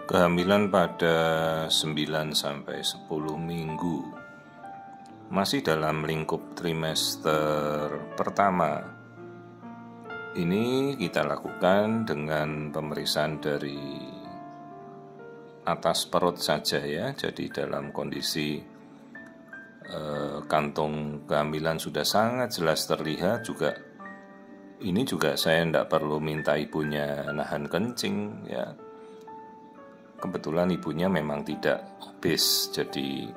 Kehamilan pada 9 sampai 10 minggu masih dalam lingkup trimester pertama. Ini kita lakukan dengan pemeriksaan dari atas perut saja ya. Jadi dalam kondisi kantung kehamilan sudah sangat jelas terlihat juga. Ini juga saya tidak perlu minta ibunya nahan kencing ya. Kebetulan ibunya memang tidak obes, jadi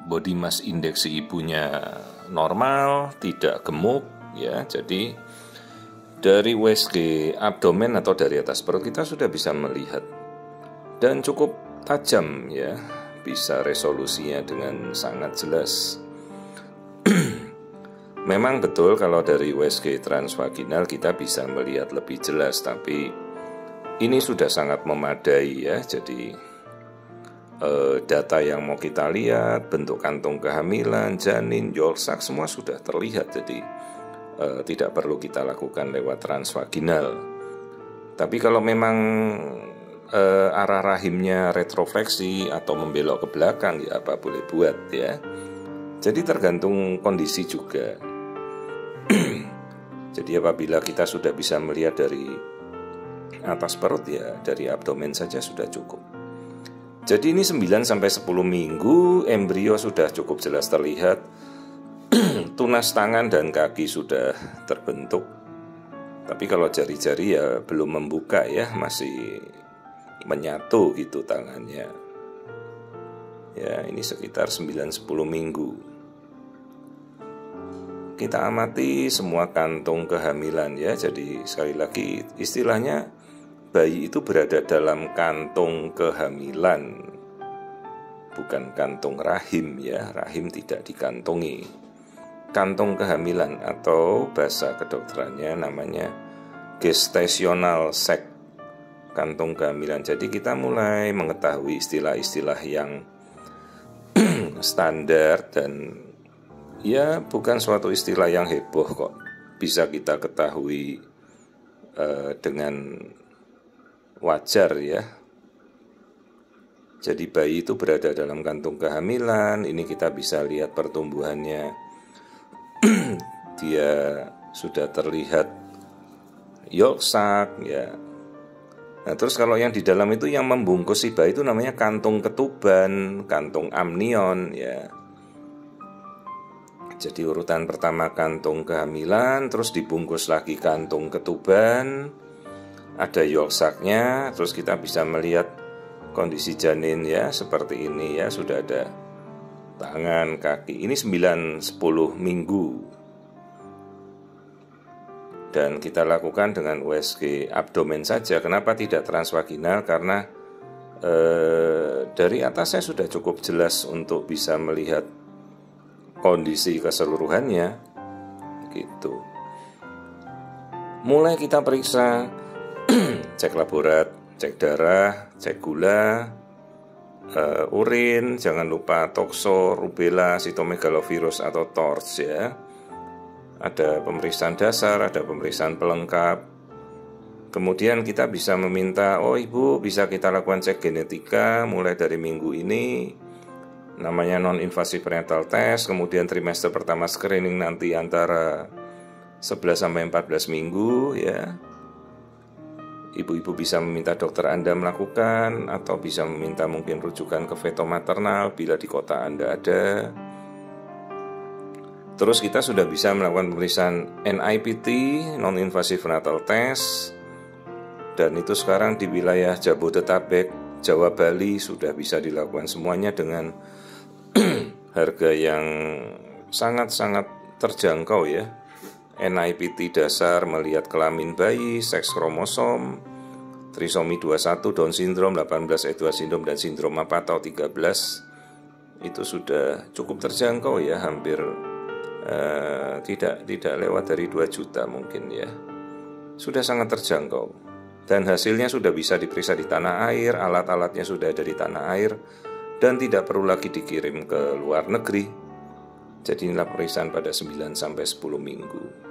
body mass index ibunya normal, tidak gemuk ya. Jadi dari USG abdomen atau dari atas perut kita sudah bisa melihat dan cukup tajam ya, bisa resolusinya dengan sangat jelas. Memang betul kalau dari USG transvaginal kita bisa melihat lebih jelas, tapi ini sudah sangat memadai ya. Jadi data yang mau kita lihat, bentuk kantung kehamilan, janin, yolk-sac semua sudah terlihat. Jadi tidak perlu kita lakukan lewat transvaginal. Tapi kalau memang arah rahimnya retrofleksi atau membelok ke belakang ya apa boleh buat ya. Jadi tergantung kondisi juga. Jadi apabila kita sudah bisa melihat dari atas perut ya, dari abdomen saja sudah cukup. Jadi ini 9 sampai 10 minggu embrio sudah cukup jelas terlihat. Tunas tangan dan kaki sudah terbentuk. Tapi kalau jari-jari ya belum membuka ya, masih menyatu gitu tangannya. Ya, ini sekitar 9-10 minggu. Kita amati semua kantung kehamilan ya. Jadi sekali lagi istilahnya bayi itu berada dalam kantung kehamilan, bukan kantung rahim ya. Rahim tidak dikantongi. Kantung kehamilan atau bahasa kedokterannya namanya gestational sac, kantung kehamilan. Jadi kita mulai mengetahui istilah-istilah yang standar dan ya bukan suatu istilah yang heboh kok. Bisa kita ketahui dengan wajar ya. Jadi bayi itu berada dalam kantung kehamilan. Ini kita bisa lihat pertumbuhannya. Dia sudah terlihat yolk-sac ya. Nah terus kalau yang di dalam itu yang membungkus si bayi itu namanya kantung ketuban, kantung amnion ya. Jadi urutan pertama kantung kehamilan, terus dibungkus lagi kantung ketuban, ada yolk-sacnya, terus kita bisa melihat kondisi janin ya seperti ini ya, sudah ada tangan, kaki. Ini 9-10 minggu. Dan kita lakukan dengan USG abdomen saja. Kenapa tidak transvaginal? Karena dari atasnya sudah cukup jelas untuk bisa melihat kondisi keseluruhannya gitu. Mulai kita periksa cek laborat, cek darah, cek gula, urin, jangan lupa tokso, rubella, sitomegalovirus atau TORCH ya. Ada pemeriksaan dasar, ada pemeriksaan pelengkap. Kemudian kita bisa meminta, oh ibu bisa kita lakukan cek genetika mulai dari minggu ini. Namanya non-invasive prenatal test, kemudian trimester pertama screening nanti antara 11-14 minggu ya. Ibu-ibu bisa meminta dokter Anda melakukan atau bisa meminta mungkin rujukan ke feto maternal bila di kota Anda ada. Terus kita sudah bisa melakukan pemeriksaan NIPT, non-invasive prenatal test. Dan itu sekarang di wilayah Jabodetabek, Jawa, Bali sudah bisa dilakukan semuanya dengan harga yang sangat-sangat terjangkau ya. NIPT dasar melihat kelamin bayi, seks kromosom, trisomi 21, Down syndrome, 18, Edwards syndrome dan sindrom apa atau 13. Itu sudah cukup terjangkau ya, hampir tidak lewat dari 2 juta mungkin ya. Sudah sangat terjangkau. Dan hasilnya sudah bisa diperiksa di tanah air, alat-alatnya sudah ada di tanah air dan tidak perlu lagi dikirim ke luar negeri. Jadi inilah pemeriksaan pada 9 sampai 10 minggu.